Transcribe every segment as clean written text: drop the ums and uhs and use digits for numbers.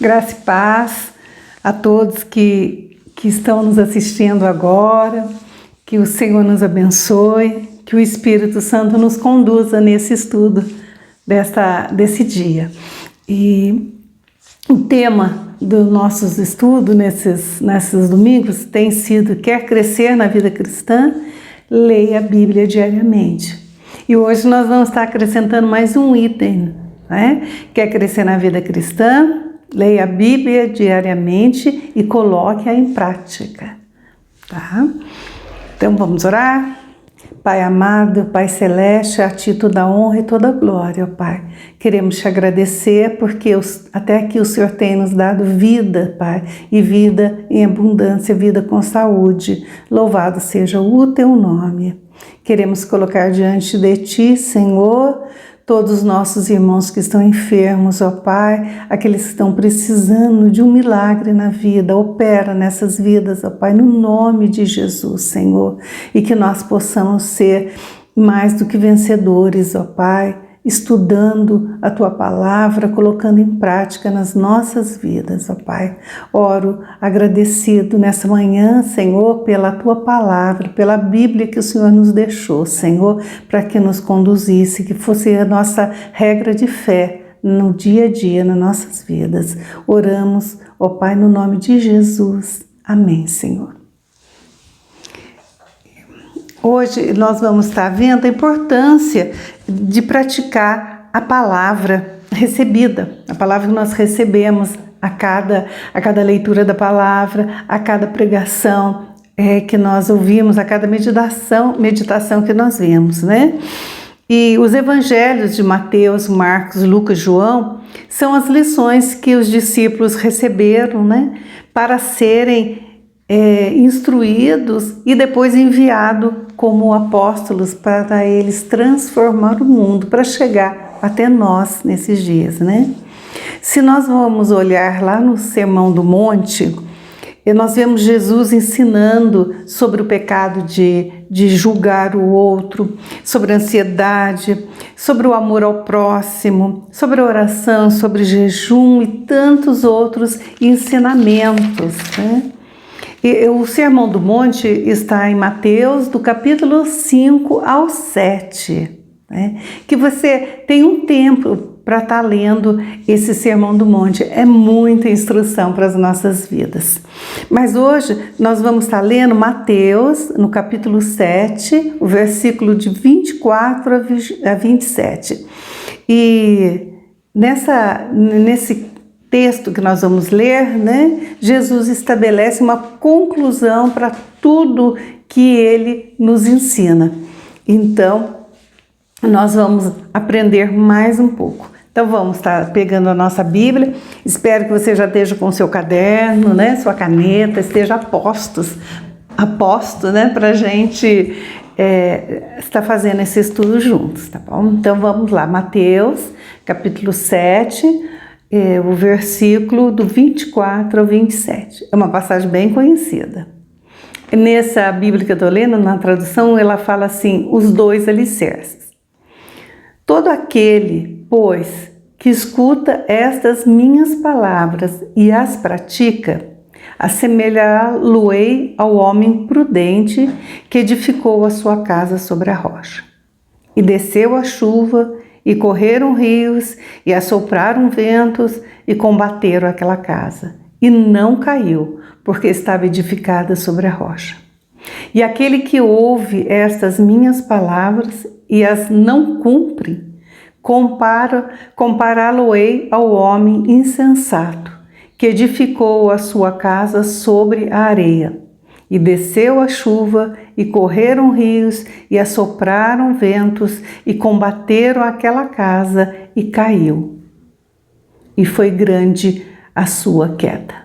Graça e paz a todos que estão nos assistindo agora, que o Senhor nos abençoe, que o Espírito Santo nos conduza nesse estudo desse dia. E o tema dos nossos estudos nesses domingos tem sido: quer crescer na vida cristã? Leia a Bíblia diariamente. E hoje nós vamos estar acrescentando mais um item, né? Quer crescer na vida cristã? Leia a Bíblia diariamente e coloque-a em prática, tá? Então vamos orar? Pai amado, Pai celeste, a Ti toda a honra e toda a glória, ó Pai. Queremos te agradecer porque até aqui o Senhor tem nos dado vida, Pai, e vida em abundância, vida com saúde. Louvado seja o Teu nome. Queremos colocar diante de Ti, Senhor, todos os nossos irmãos que estão enfermos, ó Pai, aqueles que estão precisando de um milagre na vida, opera nessas vidas, ó Pai, no nome de Jesus, Senhor, e que nós possamos ser mais do que vencedores, ó Pai, estudando a Tua palavra, colocando em prática nas nossas vidas, ó Pai. Oro agradecido nessa manhã, Senhor, pela Tua palavra, pela Bíblia que o Senhor nos deixou, Senhor, para que nos conduzisse, que fosse a nossa regra de fé no dia a dia, nas nossas vidas. Oramos, ó Pai, no nome de Jesus. Amém, Senhor. Hoje nós vamos estar vendo a importância de praticar a palavra recebida, a palavra que nós recebemos a cada leitura da palavra, a cada pregação que nós ouvimos, a cada meditação que nós vemos, né? E os evangelhos de Mateus, Marcos, Lucas, João são as lições que os discípulos receberam, né? Para serem instruídos e depois enviados como apóstolos para eles transformar o mundo, para chegar até nós nesses dias, né? Se nós vamos olhar lá no Sermão do Monte, nós vemos Jesus ensinando sobre o pecado de julgar o outro, sobre a ansiedade, sobre o amor ao próximo, sobre a oração, sobre jejum e tantos outros ensinamentos, né? E o Sermão do Monte está em Mateus, do capítulo 5 ao 7, né? Que você tem um tempo para estar lendo esse Sermão do Monte. É muita instrução para as nossas vidas. Mas hoje nós vamos estar lendo Mateus, no capítulo 7, o versículo de 24 a 27. E nesse texto que nós vamos ler, né, Jesus estabelece uma conclusão para tudo que ele nos ensina. Então, nós vamos aprender mais um pouco. Então, vamos estar pegando a nossa Bíblia. Espero que você já esteja com o seu caderno, né, sua caneta, esteja aposto, né, para a gente estar fazendo esse estudo juntos, tá bom? Então, vamos lá. Mateus, capítulo 7, o versículo do 24 ao 27. É uma passagem bem conhecida. Nessa Bíblia que eu estou lendo, na tradução, ela fala assim: os dois alicerces. Todo aquele, pois, que escuta estas minhas palavras e as pratica, assemelhá-lo-ei ao homem prudente que edificou a sua casa sobre a rocha. E desceu a chuva, e correram rios, e assopraram ventos, e combateram aquela casa. E não caiu, porque estava edificada sobre a rocha. E aquele que ouve estas minhas palavras e as não cumpre, compará-lo-ei ao homem insensato, que edificou a sua casa sobre a areia. E desceu a chuva, e correram rios, e assopraram ventos, e combateram aquela casa, e caiu. E foi grande a sua queda.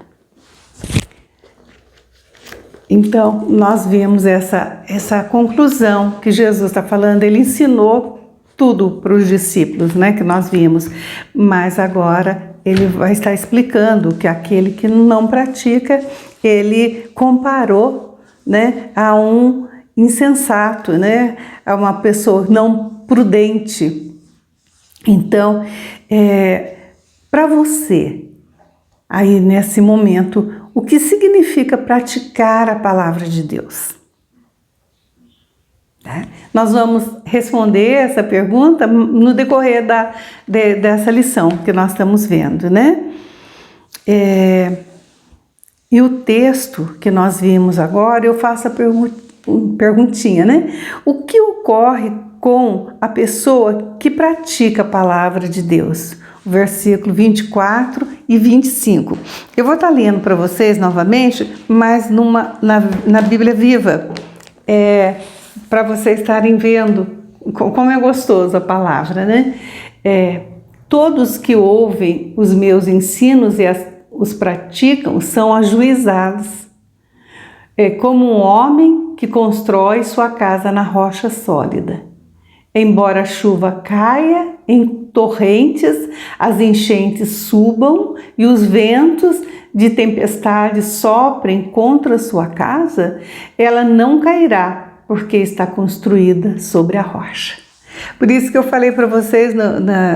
Então, nós vimos essa conclusão que Jesus está falando. Ele ensinou tudo para os discípulos, né, que nós vimos. Mas agora ele vai estar explicando que aquele que não pratica, ele comparou, né, a um insensato, né, a uma pessoa não prudente. Então, para você aí nesse momento o que significa praticar a palavra de Deus. Nós vamos responder essa pergunta no decorrer dessa lição que nós estamos vendo, né? E o texto que nós vimos agora, eu faço a perguntinha, né? O que ocorre com a pessoa que pratica a palavra de Deus? O versículo 24 e 25. Eu vou estar lendo para vocês novamente, mas na Bíblia Viva, para vocês estarem vendo como é gostoso a palavra, né? Todos que ouvem os meus ensinos e os praticam são ajuizados. Como um homem que constrói sua casa na rocha sólida. Embora a chuva caia em torrentes, as enchentes subam e os ventos de tempestade soprem contra sua casa, ela não cairá, porque está construída sobre a rocha. Por isso que eu falei para vocês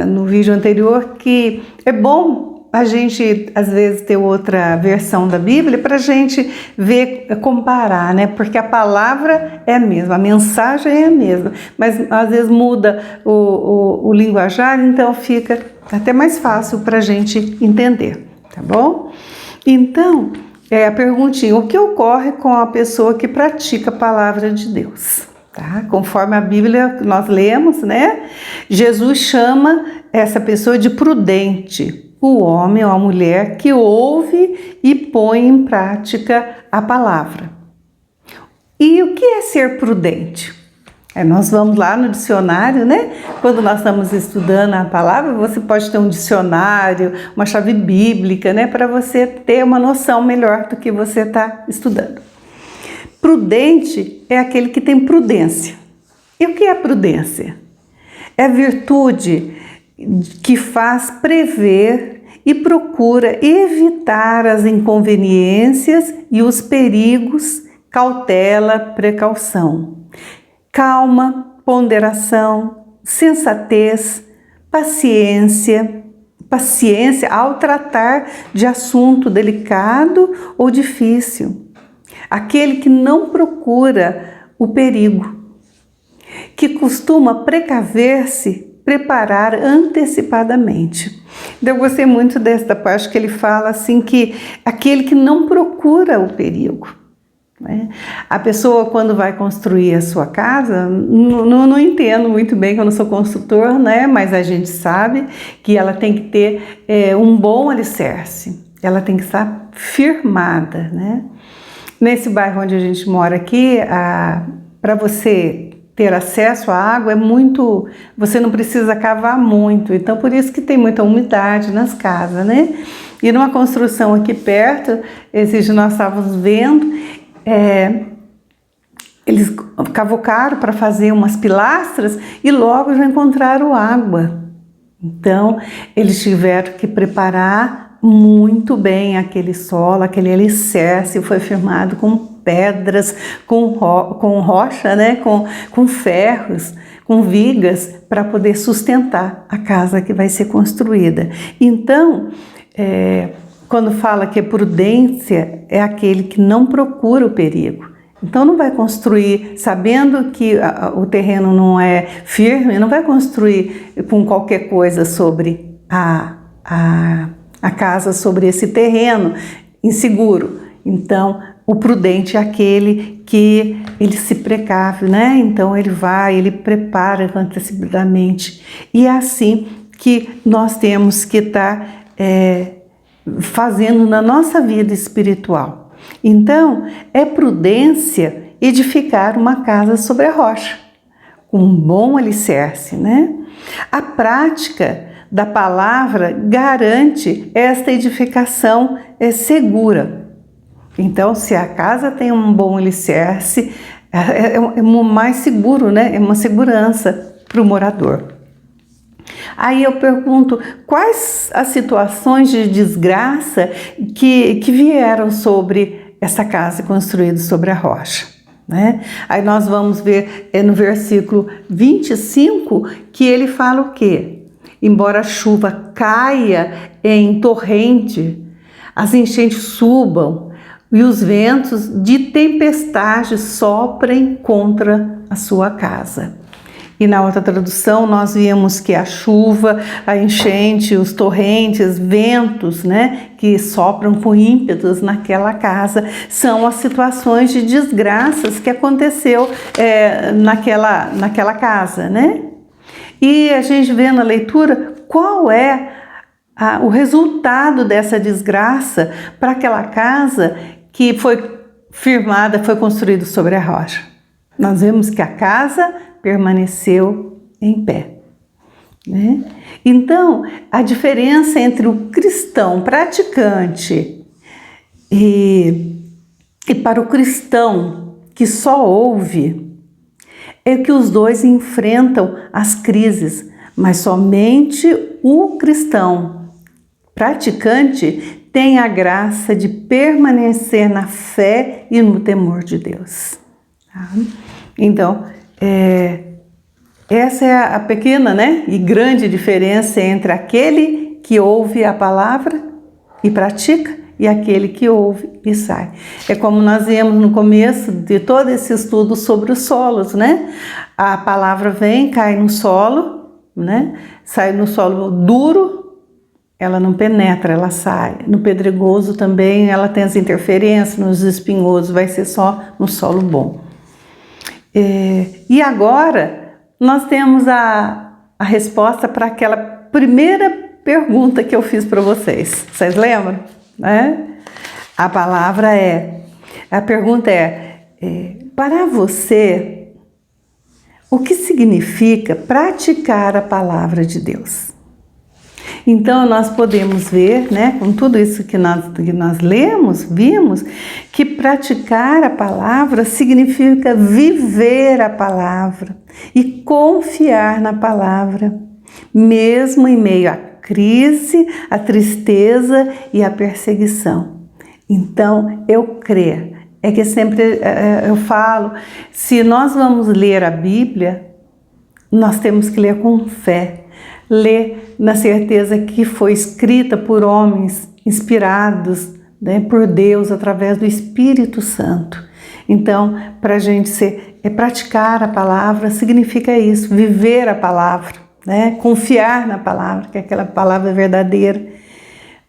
no vídeo anterior que é bom a gente, às vezes, ter outra versão da Bíblia para a gente ver, comparar, né? Porque a palavra é a mesma, a mensagem é a mesma, mas às vezes muda o linguajar, então fica até mais fácil para a gente entender, tá bom? Então, a perguntinha, o que ocorre com a pessoa que pratica a palavra de Deus? Tá? Conforme a Bíblia que nós lemos, né? Jesus chama essa pessoa de prudente, o homem ou a mulher que ouve e põe em prática a palavra. E o que é ser prudente? Nós vamos lá no dicionário, né? Quando nós estamos estudando a palavra, você pode ter um dicionário, uma chave bíblica, né? Para você ter uma noção melhor do que você está estudando. Prudente é aquele que tem prudência. E o que é prudência? É virtude que faz prever e procura evitar as inconveniências e os perigos, cautela, precaução. Calma, ponderação, sensatez, paciência ao tratar de assunto delicado ou difícil. Aquele que não procura o perigo, que costuma precaver-se, preparar antecipadamente. Eu gostei muito desta parte que ele fala assim que aquele que não procura o perigo. A pessoa, quando vai construir a sua casa, não entendo muito bem, que eu não sou construtor, né? Mas a gente sabe que ela tem que ter um bom alicerce, ela tem que estar firmada, né? Nesse bairro onde a gente mora aqui, para você ter acesso à água você não precisa cavar muito, então por isso que tem muita umidade nas casas, né? E numa construção aqui perto, esses dias nós estávamos vendo, eles cavocaram para fazer umas pilastras e logo já encontraram água. Então, eles tiveram que preparar muito bem aquele solo, aquele alicerce, foi firmado com pedras, com rocha, né? com ferros, com vigas, para poder sustentar a casa que vai ser construída. Então, quando fala que prudência é aquele que não procura o perigo. Então não vai construir sabendo que o terreno não é firme, não vai construir com qualquer coisa sobre a casa, sobre esse terreno inseguro. Então o prudente é aquele que ele se precave, né? Então ele prepara antecipadamente. E é assim que nós temos que estar fazendo na nossa vida espiritual. Então, é prudência edificar uma casa sobre a rocha, com um bom alicerce, né? A prática da palavra garante esta edificação segura. Então, se a casa tem um bom alicerce, é mais seguro, né? É uma segurança para o morador. Aí eu pergunto, quais as situações de desgraça que vieram sobre essa casa construída sobre a rocha, né? Aí nós vamos ver no versículo 25 que ele fala o quê? Embora a chuva caia em torrente, as enchentes subam e os ventos de tempestade soprem contra a sua casa. E na outra tradução nós vimos que a chuva, a enchente, os torrentes, ventos, né, que sopram com ímpetos naquela casa, são as situações de desgraças que aconteceu naquela casa, né? E a gente vê na leitura qual é o resultado dessa desgraça para aquela casa que foi firmada, foi construída sobre a rocha. Nós vemos que a casa permaneceu em pé, né? Então, a diferença entre o cristão praticante e para o cristão que só ouve é que os dois enfrentam as crises, mas somente o cristão praticante tem a graça de permanecer na fé e no temor de Deus. Tá? Então, essa é a pequena, né, e grande diferença entre aquele que ouve a palavra e pratica e aquele que ouve e sai. É como nós vimos no começo de todo esse estudo sobre os solos, né? A palavra vem, cai no solo, né? Sai no solo duro, ela não penetra, ela sai. No pedregoso também ela tem as interferências, nos espinhosos vai ser só no solo bom. E agora nós temos a resposta para aquela primeira pergunta que eu fiz para vocês. Vocês lembram? A pergunta é, para você, o que significa praticar a palavra de Deus? Então nós podemos ver, né, com tudo isso que nós lemos, vimos, que praticar a palavra significa viver a palavra e confiar na palavra, mesmo em meio à crise, à tristeza e à perseguição. Então eu creio, é que sempre eu falo, se nós vamos ler a Bíblia, nós temos que ler com fé. Ler na certeza que foi escrita por homens inspirados, né, por Deus através do Espírito Santo. Então, para a gente praticar a palavra significa isso, viver a palavra, né, confiar na palavra, que aquela palavra é verdadeira,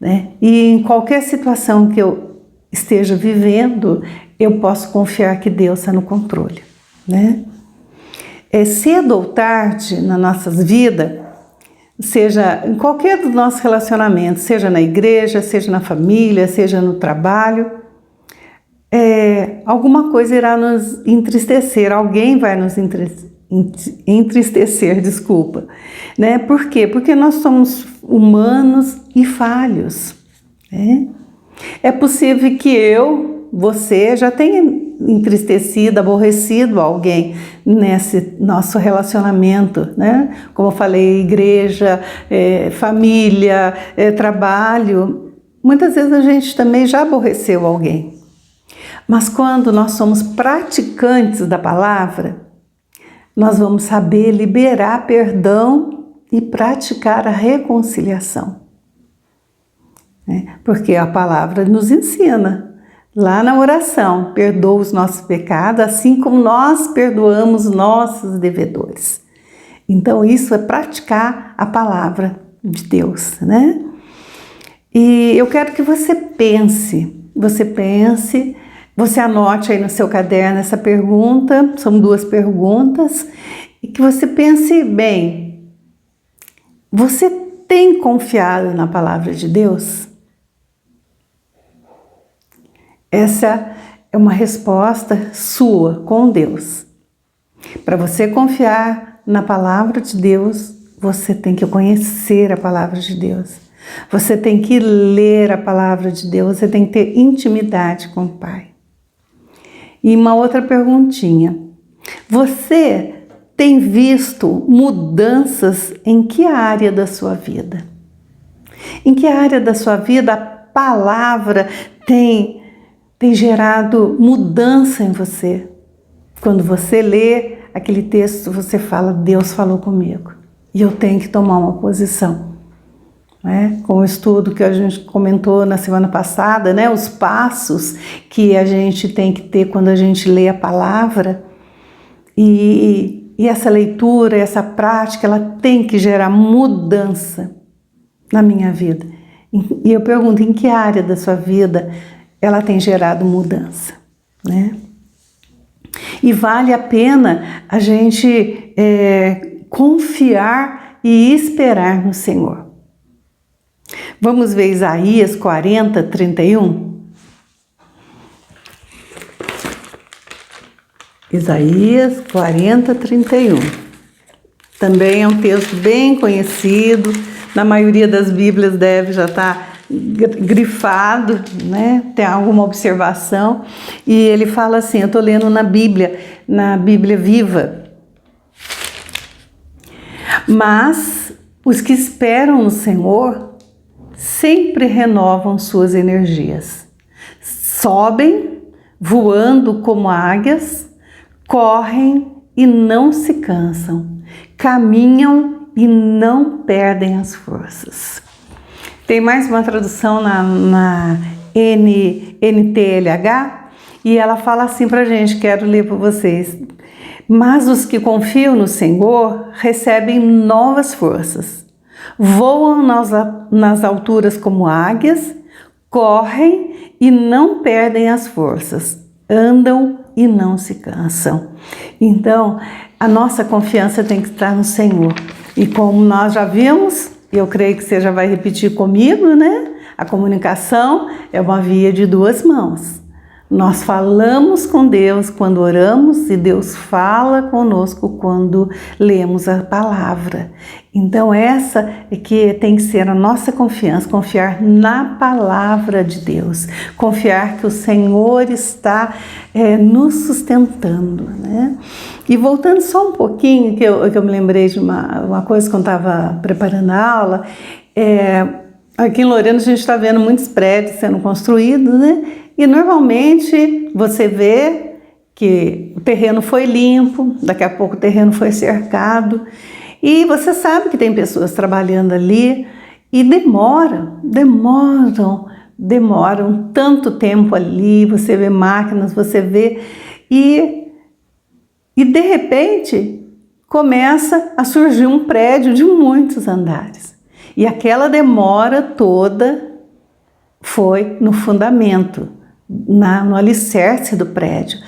né, e em qualquer situação que eu esteja vivendo, eu posso confiar que Deus está no controle, né? Cedo ou tarde nas nossas vidas, seja em qualquer dos nossos relacionamentos, seja na igreja, seja na família, seja no trabalho, alguma coisa irá nos entristecer, alguém vai nos entristecer, desculpa, né? Por quê? Porque nós somos humanos e falhos, né? É possível que você já tenha entristecido, aborrecido alguém nesse nosso relacionamento, né? Como eu falei, igreja, família, trabalho. Muitas vezes a gente também já aborreceu alguém. Mas quando nós somos praticantes da palavra, nós vamos saber liberar perdão e praticar a reconciliação, né? Porque a palavra nos ensina. Lá na oração, perdoa os nossos pecados, assim como nós perdoamos nossos devedores. Então, isso é praticar a palavra de Deus, né? E eu quero que você anote aí no seu caderno essa pergunta, são 2 perguntas, e que você pense bem, você tem confiado na palavra de Deus? Essa é uma resposta sua com Deus. Para você confiar na palavra de Deus, você tem que conhecer a palavra de Deus. Você tem que ler a palavra de Deus, você tem que ter intimidade com o Pai. E uma outra perguntinha. Você tem visto mudanças em que área da sua vida? Em que área da sua vida a palavra tem gerado mudança em você? Quando você lê aquele texto, você fala, Deus falou comigo e eu tenho que tomar uma posição, né? Com o estudo que a gente comentou na semana passada, né? Os passos que a gente tem que ter quando a gente lê a palavra. E essa leitura, essa prática, ela tem que gerar mudança na minha vida. E eu pergunto, em que área da sua vida ela tem gerado mudança, né? E vale a pena a gente confiar e esperar no Senhor. Vamos ver Isaías 40, 31? Isaías 40, 31. Também é um texto bem conhecido, na maioria das Bíblias deve já estar grifado, né? Tem alguma observação. E ele fala assim, eu estou lendo na Bíblia Viva. Mas os que esperam no Senhor sempre renovam suas energias. Sobem, voando como águias, correm e não se cansam, caminham e não perdem as forças. Tem mais uma tradução na NTLH e ela fala assim pra gente, quero ler para vocês. Mas os que confiam no Senhor recebem novas forças, voam nas alturas como águias, correm e não perdem as forças, andam e não se cansam. Então, a nossa confiança tem que estar no Senhor. E como nós já vimos, eu creio que você já vai repetir comigo, né? A comunicação é uma via de duas mãos. Nós falamos com Deus quando oramos e Deus fala conosco quando lemos a palavra. Então essa é que tem que ser a nossa confiança, confiar na palavra de Deus, confiar que o Senhor está nos sustentando, né? E voltando só um pouquinho, que eu me lembrei de uma coisa quando estava preparando a aula, aqui em Lorena a gente está vendo muitos prédios sendo construídos, né? E normalmente você vê que o terreno foi limpo, daqui a pouco o terreno foi cercado, e você sabe que tem pessoas trabalhando ali e demoram tanto tempo ali, você vê máquinas, você vê, e de repente começa a surgir um prédio de muitos andares. E aquela demora toda foi no fundamento, no alicerce do prédio,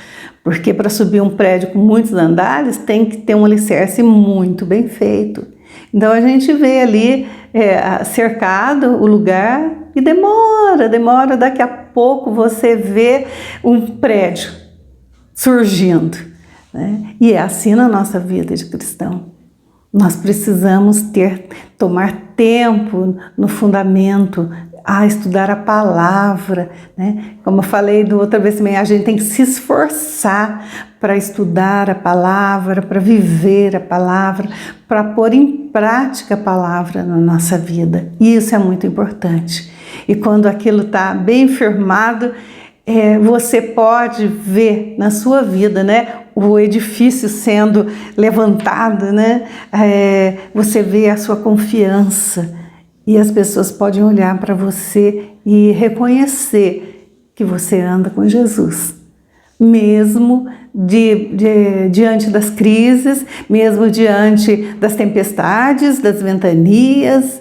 porque para subir um prédio com muitos andares tem que ter um alicerce muito bem feito. Então a gente vê ali cercado o lugar e demora, daqui a pouco você vê um prédio surgindo, né? E é assim na nossa vida de cristão. Nós precisamos tomar tempo no fundamento, a estudar a palavra, né? Como eu falei da outra vez também, a gente tem que se esforçar para estudar a palavra, para viver a palavra, para pôr em prática a palavra na nossa vida. E isso é muito importante. E quando aquilo está bem firmado, você pode ver na sua vida, né, o edifício sendo levantado, né? Você vê a sua confiança. E as pessoas podem olhar para você e reconhecer que você anda com Jesus. Mesmo diante das crises, mesmo diante das tempestades, das ventanias,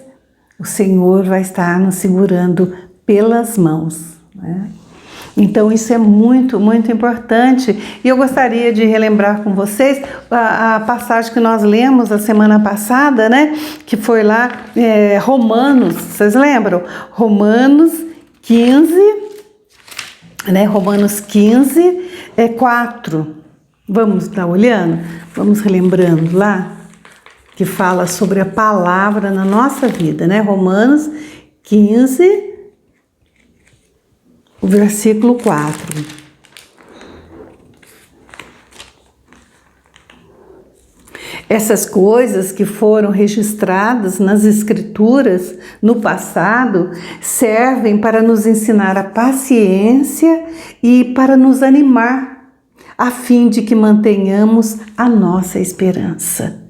o Senhor vai estar nos segurando pelas mãos, né? Então isso é muito, muito importante. E eu gostaria de relembrar com vocês a passagem que nós lemos a semana passada, né? Que foi lá, Romanos, vocês lembram? Romanos 15, né? Romanos 15, 4. Vamos estar olhando? Vamos relembrando lá, que fala sobre a palavra na nossa vida, né? Romanos 15, o versículo 4. Essas coisas que foram registradas nas Escrituras no passado servem para nos ensinar a paciência e para nos animar, a fim de que mantenhamos a nossa esperança.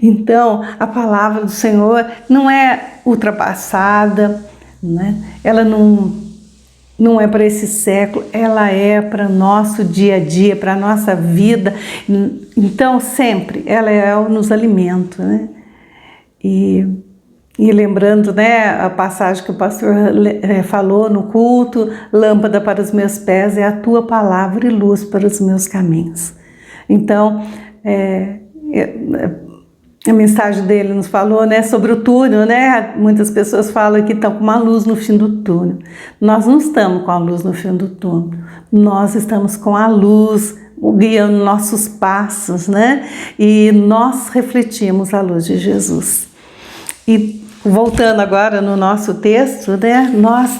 Então, a palavra do Senhor não é ultrapassada, né? Ela não é para esse século, ela é para nosso dia a dia, para a nossa vida. Então, sempre, ela é o nos alimento, né? E lembrando, né, a passagem que o pastor falou no culto, lâmpada para os meus pés é a tua palavra e luz para os meus caminhos. Então, a mensagem dele nos falou, né, sobre o túnel, né? Muitas pessoas falam que estão com uma luz no fim do túnel. Nós não estamos com a luz no fim do túnel. Nós estamos com a luz guiando nossos passos, né? E nós refletimos a luz de Jesus. E voltando agora no nosso texto, né? Nós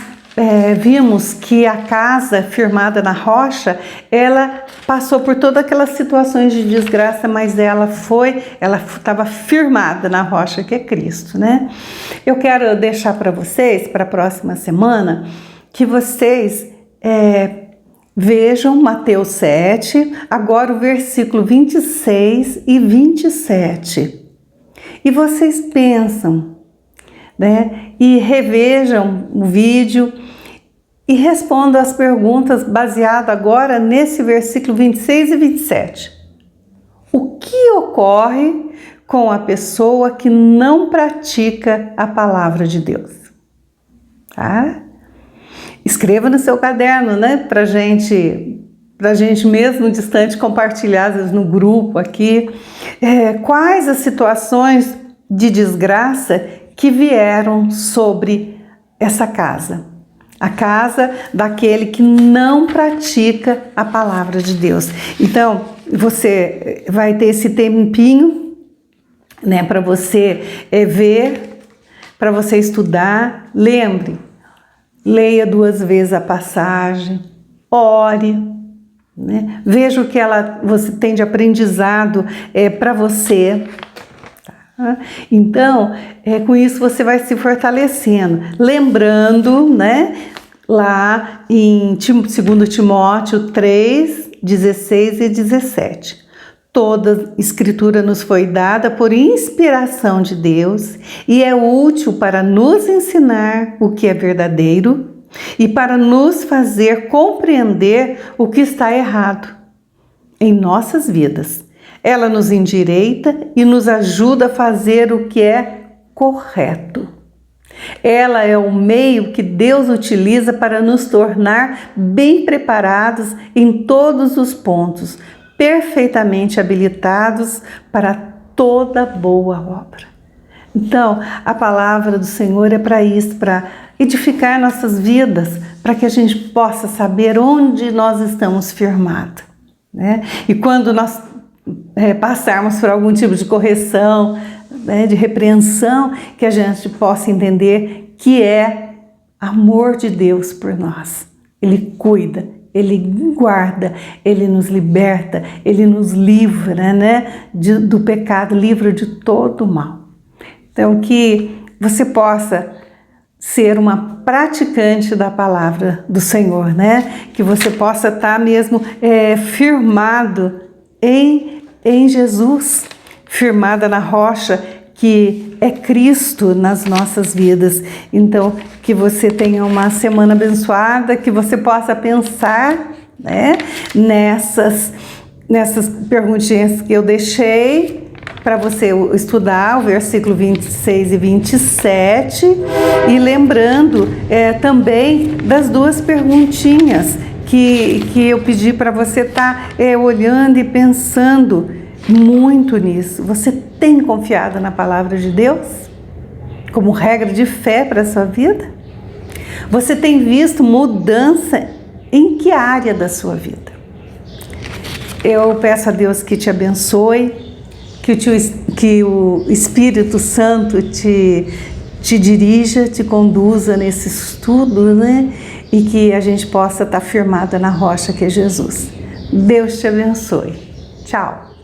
vimos que a casa firmada na rocha, ela passou por todas aquelas situações de desgraça, mas ela estava firmada na rocha que é Cristo, né? Eu quero deixar para vocês, para a próxima semana, que vocês vejam Mateus 7, agora o versículo 26 e 27. E vocês pensam, né? E revejam o vídeo e respondam as perguntas baseadas agora nesse versículo 26 e 27. O que ocorre com a pessoa que não pratica a palavra de Deus? Tá? Escreva no seu caderno, né? Pra gente mesmo distante compartilhar no grupo aqui, quais as situações de desgraça que vieram sobre essa casa. A casa daquele que não pratica a palavra de Deus. Então, você vai ter esse tempinho, né, para você ver, para você estudar. Lembre, leia 2 vezes a passagem, ore, né? Veja o que você tem de aprendizado para você. Então, com isso você vai se fortalecendo. Lembrando, né, lá em 2 Timóteo 3, 16 e 17. Toda escritura nos foi dada por inspiração de Deus e é útil para nos ensinar o que é verdadeiro e para nos fazer compreender o que está errado em nossas vidas. Ela nos endireita e nos ajuda a fazer o que é correto. Ela é o meio que Deus utiliza para nos tornar bem preparados em todos os pontos, perfeitamente habilitados para toda boa obra. Então, a palavra do Senhor é para isso, para edificar nossas vidas, para que a gente possa saber onde nós estamos firmados, né? E quando nós passarmos por algum tipo de correção, né, de repreensão, que a gente possa entender que é amor de Deus por nós. Ele cuida, Ele guarda, Ele nos liberta, Ele nos livra, né, do pecado, livra de todo o mal. Então, que você possa ser uma praticante da palavra do Senhor, né? Que você possa estar mesmo firmado em Jesus, firmada na rocha que é Cristo nas nossas vidas. Então, que você tenha uma semana abençoada, que você possa pensar, né, nessas perguntinhas que eu deixei para você estudar, o versículo 26 e 27, e lembrando também das 2 perguntinhas que eu pedi para você estar olhando e pensando muito nisso. Você tem confiado na palavra de Deus como regra de fé para a sua vida? Você tem visto mudança em que área da sua vida? Eu peço a Deus que te abençoe, que o Espírito Santo te dirija, te conduza nesse estudo, né? E que a gente possa estar firmada na rocha que é Jesus. Deus te abençoe. Tchau.